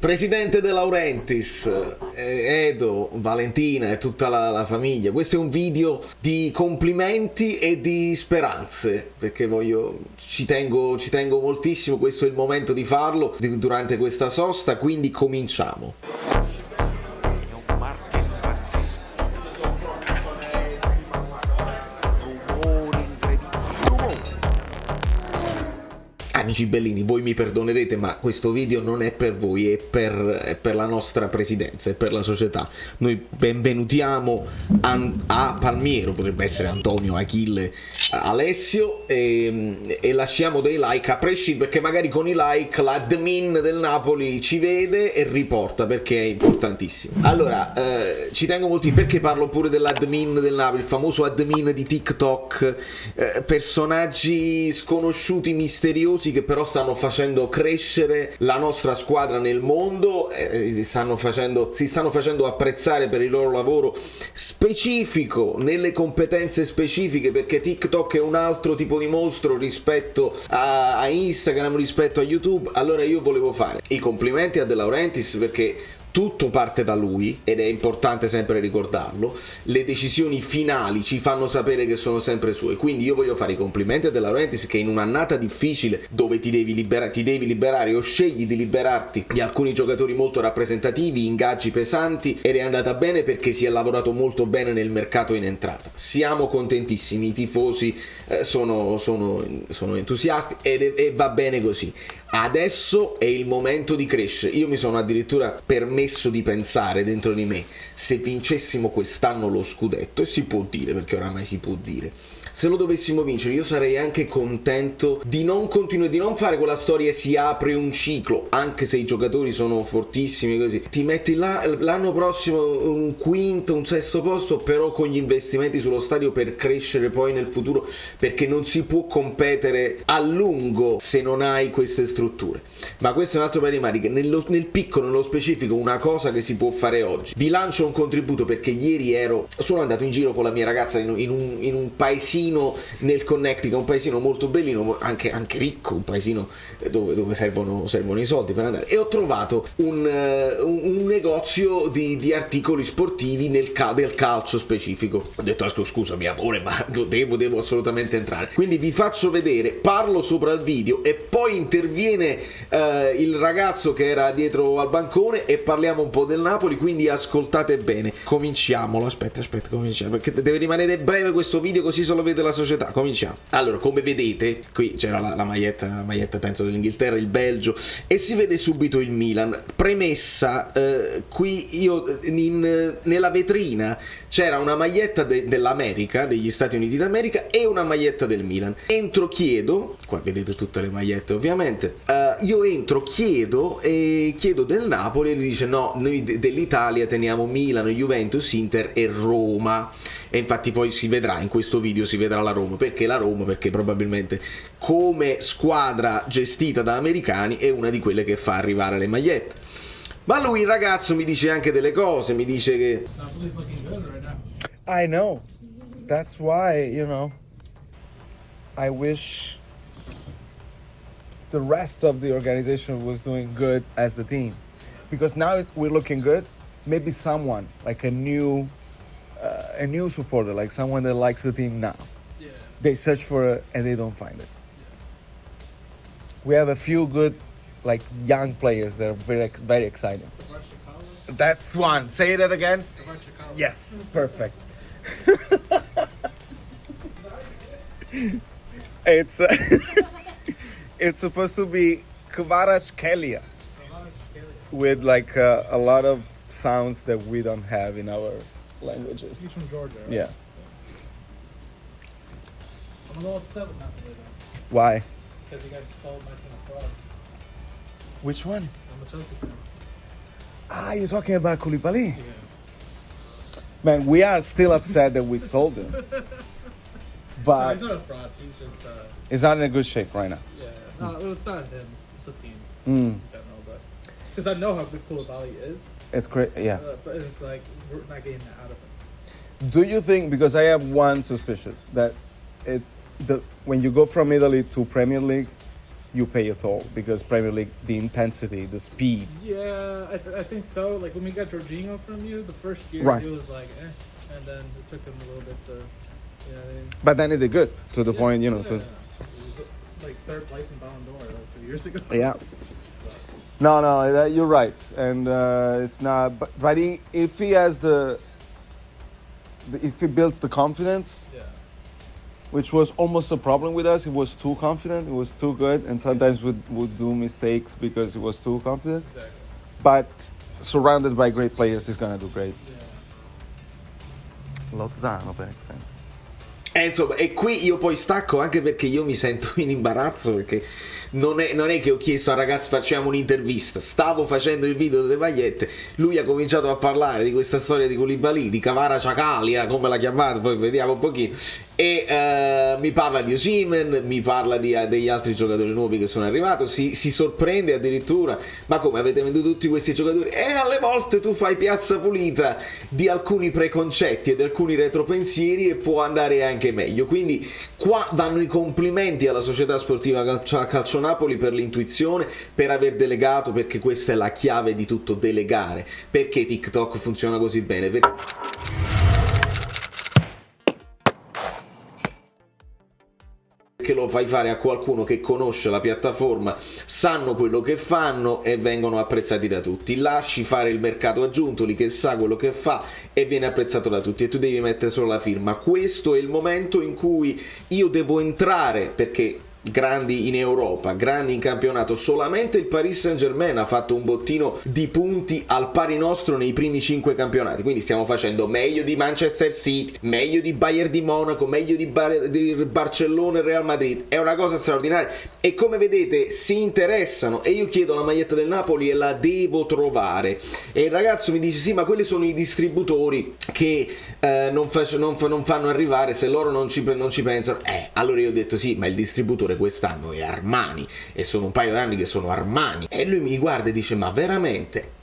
Presidente De Laurentiis, Edo, Valentina e tutta la famiglia, questo è un video di complimenti e di speranze, perché ci tengo moltissimo, questo è il momento di farlo durante questa sosta, quindi cominciamo. Amici bellini, voi mi perdonerete, ma questo video non è per voi, è per la nostra presidenza, è per la società. Noi benvenutiamo a Palmiero, potrebbe essere Antonio, Achille, Alessio, e lasciamo dei like a prescindere, perché magari con i like l'admin del Napoli ci vede e riporta, perché è importantissimo. Allora, ci tengo molto, perché parlo pure dell'admin del Napoli, il famoso admin di TikTok, personaggi sconosciuti, misteriosi, che però stanno facendo crescere la nostra squadra nel mondo, si stanno facendo apprezzare per il loro lavoro specifico, nelle competenze specifiche, perché TikTok è un altro tipo di mostro rispetto a Instagram, rispetto a YouTube. Allora io volevo fare i complimenti a De Laurentiis, perché tutto parte da lui ed è importante sempre ricordarlo. Le decisioni finali ci fanno sapere che sono sempre sue, quindi io voglio fare i complimenti a De Laurentiis, che in un'annata difficile dove ti devi liberare o scegli di liberarti di alcuni giocatori molto rappresentativi, ingaggi pesanti, ed è andata bene perché si è lavorato molto bene nel mercato in entrata. Siamo contentissimi, i tifosi sono entusiasti e va bene così. Adesso è il momento di crescere. Io mi sono addirittura permesso di pensare dentro di me, se vincessimo quest'anno lo scudetto, e si può dire, perché oramai si può dire, se lo dovessimo vincere io sarei anche contento di non continuare, di non fare quella storia si apre un ciclo, anche se i giocatori sono fortissimi così, ti metti là l'anno prossimo un quinto, un sesto posto, però con gli investimenti sullo stadio per crescere poi nel futuro, perché non si può competere a lungo se non hai queste strutture. Ma questo è un altro paio di maniche. Nel piccolo, nello specifico, una cosa che si può fare oggi, vi lancio un contributo, perché ieri sono andato in giro con la mia ragazza in un paesino nel Connecticut, un paesino molto bellino, anche ricco, un paesino dove servono i soldi per andare, e ho trovato un negozio di articoli sportivi del calcio specifico. Ho detto scusa mio amore, ma devo assolutamente entrare, quindi vi faccio vedere, parlo sopra il video e poi interviene il ragazzo che era dietro al bancone e parliamo un po' del Napoli, quindi ascoltate bene. Cominciamolo, aspetta, cominciamo, perché deve rimanere breve questo video, così solo vede la società. Cominciamo. Allora, come vedete, qui c'era la maglietta penso dell'Inghilterra, il Belgio, e si vede subito il Milan. Premessa, qui io nella vetrina c'era una maglietta dell'America, degli Stati Uniti d'America, e una maglietta del Milan. Entro, chiedo, qua vedete tutte le magliette ovviamente, io entro, chiedo del Napoli, e lui dice no, noi dell'Italia teniamo Milano, Juventus, Inter e Roma. E infatti poi si vedrà, in questo video si vedrà la Roma. Perché la Roma? Perché probabilmente come squadra gestita da americani è una di quelle che fa arrivare le magliette. Ma lui, il ragazzo, mi dice anche delle cose, mi dice che I know. That's why, I wish the rest of the organization was doing good as the team. Because now we're looking good. Maybe someone, like a new supporter, like someone that likes the team now. Yeah. They search for it and they don't find it. Yeah. We have a few good, like, young players that are very exciting. That's one. Say that again. Yes, perfect. It's supposed to be Kvaratskhelia with like a lot of sounds that we don't have in our languages. He's from Georgia, right? Yeah. I'm a little upset with that today, though. Why? Because you guys sold my team of fraud. Which one? I'm a Chelsea fan. You're talking about Koulibaly? Yeah. Man, we are still upset that we sold him. No, But he's not a fraud. He's just, he's not in a good shape right now. yeah. No, it's not him. It's the team Mm. in general. But because I know how good Koulibaly is. It's great, yeah. But it's like, we're not getting that out of him. Do you think, because I have one suspicious, that it's when you go from Italy to Premier League, you pay a toll because Premier League, the intensity, the speed. Yeah, I think so. Like when we got Jorginho from you, the first year Right. he was like, and then it took him a little bit to, you know what I mean? But then he did good to the Yeah, point, you know. yeah. To He was, like third place in Ballon d'Or like 2 years ago. yeah. No, you're right, and it's not. But if he has if he builds the confidence, Yeah. which was almost a problem with us, he was too confident, he was too good, and sometimes would do mistakes because he was too confident. Exactly. But surrounded by great players, he's gonna do great. Yeah. Lozano, per esempio. Insomma, e qui io poi stacco anche perché io mi sento in imbarazzo perché non è che ho chiesto al ragazzo facciamo un'intervista, stavo facendo il video delle magliette, lui ha cominciato a parlare di questa storia di Koulibaly, di Kvara Ciacalia, come l'ha chiamato, poi vediamo un pochino, e mi parla di Osimhen, mi parla degli altri giocatori nuovi che sono arrivati, si sorprende addirittura, ma come avete venduto tutti questi giocatori? E alle volte tu fai piazza pulita di alcuni preconcetti e di alcuni retropensieri e può andare anche meglio, quindi qua vanno i complimenti alla società sportiva Calcio Napoli per l'intuizione, per aver delegato, perché questa è la chiave di tutto, delegare. Perché TikTok funziona così bene? Che lo fai fare a qualcuno che conosce la piattaforma, sanno quello che fanno e vengono apprezzati da tutti. Lasci fare il mercato aggiunto, lì che sa quello che fa e viene apprezzato da tutti e tu devi mettere solo la firma. Questo è il momento in cui io devo entrare, perché grandi in Europa, grandi in campionato, solamente il Paris Saint-Germain ha fatto un bottino di punti al pari nostro nei primi 5 campionati, quindi stiamo facendo meglio di Manchester City, meglio di Bayern di Monaco, meglio di Barcellona e Real Madrid, è una cosa straordinaria e come vedete si interessano e io chiedo la maglietta del Napoli e la devo trovare e il ragazzo mi dice sì ma quelli sono i distributori che non fanno arrivare, se loro non ci pensano, allora io ho detto sì ma il distributore quest'anno è Armani e sono un paio d'anni che sono Armani e lui mi guarda e dice ma veramente?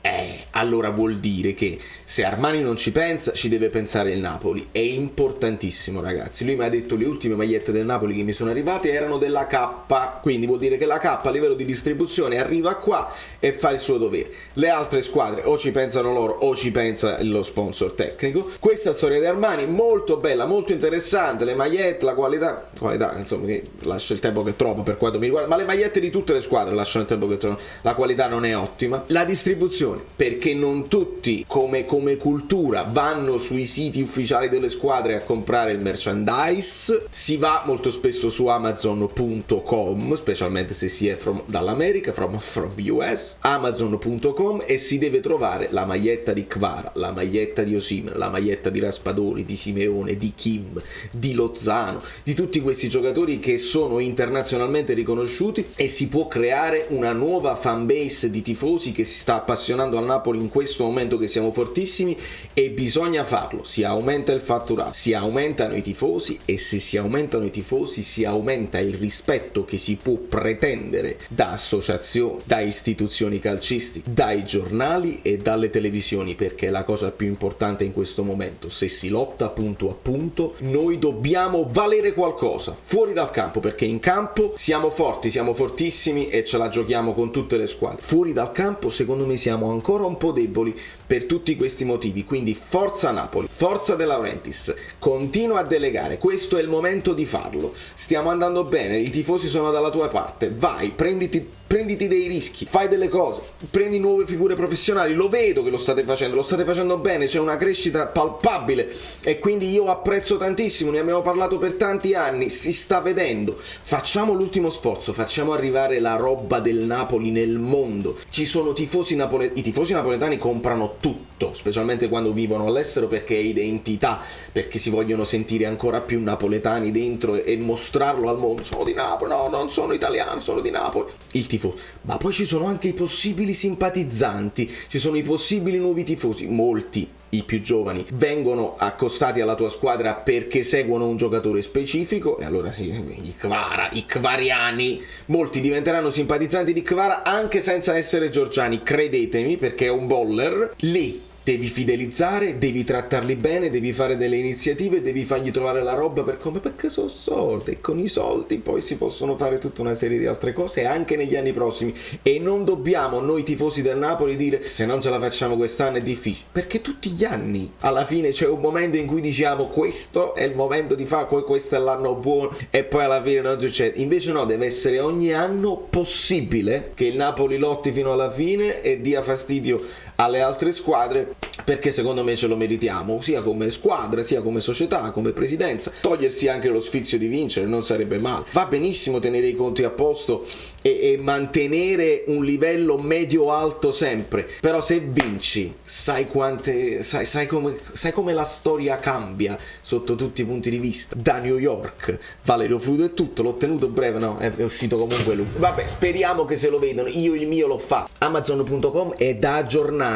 Allora vuol dire che se Armani non ci pensa ci deve pensare il Napoli, è importantissimo ragazzi. Lui mi ha detto le ultime magliette del Napoli che mi sono arrivate erano della K, quindi vuol dire che la K a livello di distribuzione arriva qua e fa il suo dovere, le altre squadre o ci pensano loro o ci pensa lo sponsor tecnico. Questa storia di Armani molto bella, molto interessante, le magliette, la qualità insomma che lascia il tempo che trovo per quanto mi riguarda, ma le magliette di tutte le squadre lasciano il tempo che trovo, la qualità non è ottima, la distribuzione perché non tutti come cultura vanno sui siti ufficiali delle squadre a comprare il merchandise, si va molto spesso su Amazon.com, specialmente se si è dall'America, from US, Amazon.com e si deve trovare la maglietta di Kvara, la maglietta di Osimhen, la maglietta di Raspadori, di Simeone, di Kim, di Lozano, di tutti questi giocatori che sono internazionalmente riconosciuti e si può creare una nuova fanbase di tifosi che si sta appassionando al Napoli in questo momento che siamo fortissimi e bisogna farlo, si aumenta il fatturato, si aumentano i tifosi e se si aumentano i tifosi si aumenta il rispetto che si può pretendere da associazioni, da istituzioni calcistiche, dai giornali e dalle televisioni perché è la cosa più importante in questo momento, se si lotta punto a punto noi dobbiamo valere qualcosa fuori dal campo perché in campo siamo forti, siamo fortissimi e ce la giochiamo con tutte le squadre, fuori dal campo secondo me siamo ancora un po' deboli per tutti questi motivi, quindi forza Napoli, forza De Laurentiis, continua a delegare, questo è il momento di farlo, stiamo andando bene, i tifosi sono dalla tua parte, vai, prenditi dei rischi, fai delle cose, prendi nuove figure professionali, lo vedo che lo state facendo bene, c'è una crescita palpabile e quindi io apprezzo tantissimo, ne abbiamo parlato per tanti anni, si sta vedendo, facciamo l'ultimo sforzo, facciamo arrivare la roba del Napoli nel mondo, ci sono tifosi i tifosi napoletani comprano tutto, specialmente quando vivono all'estero perché è identità, perché si vogliono sentire ancora più napoletani dentro e mostrarlo al mondo, sono di Napoli, no, non sono italiano, sono di Napoli, il tifoso. Ma poi ci sono anche i possibili simpatizzanti, ci sono i possibili nuovi tifosi, molti, i più giovani, vengono accostati alla tua squadra perché seguono un giocatore specifico e allora sì, i kvariani, molti diventeranno simpatizzanti di Kvara anche senza essere georgiani, credetemi perché è un baller, lì devi fidelizzare, devi trattarli bene, devi fare delle iniziative, devi fargli trovare la roba perché sono soldi, e con i soldi poi si possono fare tutta una serie di altre cose anche negli anni prossimi, e non dobbiamo noi tifosi del Napoli dire se non ce la facciamo quest'anno è difficile, perché tutti gli anni alla fine c'è un momento in cui diciamo questo è il momento di fare, questo è l'anno buono, e poi alla fine non succede. Invece no, deve essere ogni anno possibile che il Napoli lotti fino alla fine e dia fastidio alle altre squadre, perché secondo me ce lo meritiamo, sia come squadra, sia come società, come presidenza. Togliersi anche lo sfizio di vincere non sarebbe male. Va benissimo tenere i conti a posto e mantenere un livello medio-alto sempre, però se vinci sai come la storia cambia sotto tutti i punti di vista. Da New York, Valerio Fluido è tutto, l'ho tenuto breve, no? È uscito comunque lui. Vabbè, speriamo che se lo vedano, io il mio l'ho fatto. Amazon.com è da aggiornare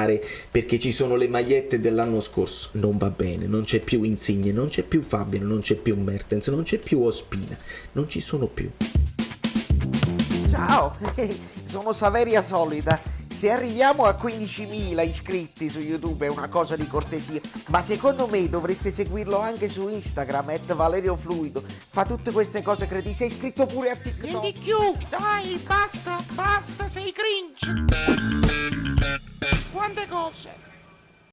perché ci sono le magliette dell'anno scorso, non va bene, non c'è più Insigne, non c'è più Fabian, non c'è più Mertens, non c'è più Ospina, non ci sono più. Ciao, sono Saveria Solida. Se arriviamo a 15.000 iscritti su YouTube è una cosa di cortesia, ma secondo me dovreste seguirlo anche su Instagram, @ValerioFluido. Fa tutte queste cose, credi? Sei iscritto pure a TikTok? Prendi più, dai, basta, sei cringe. Quante cose.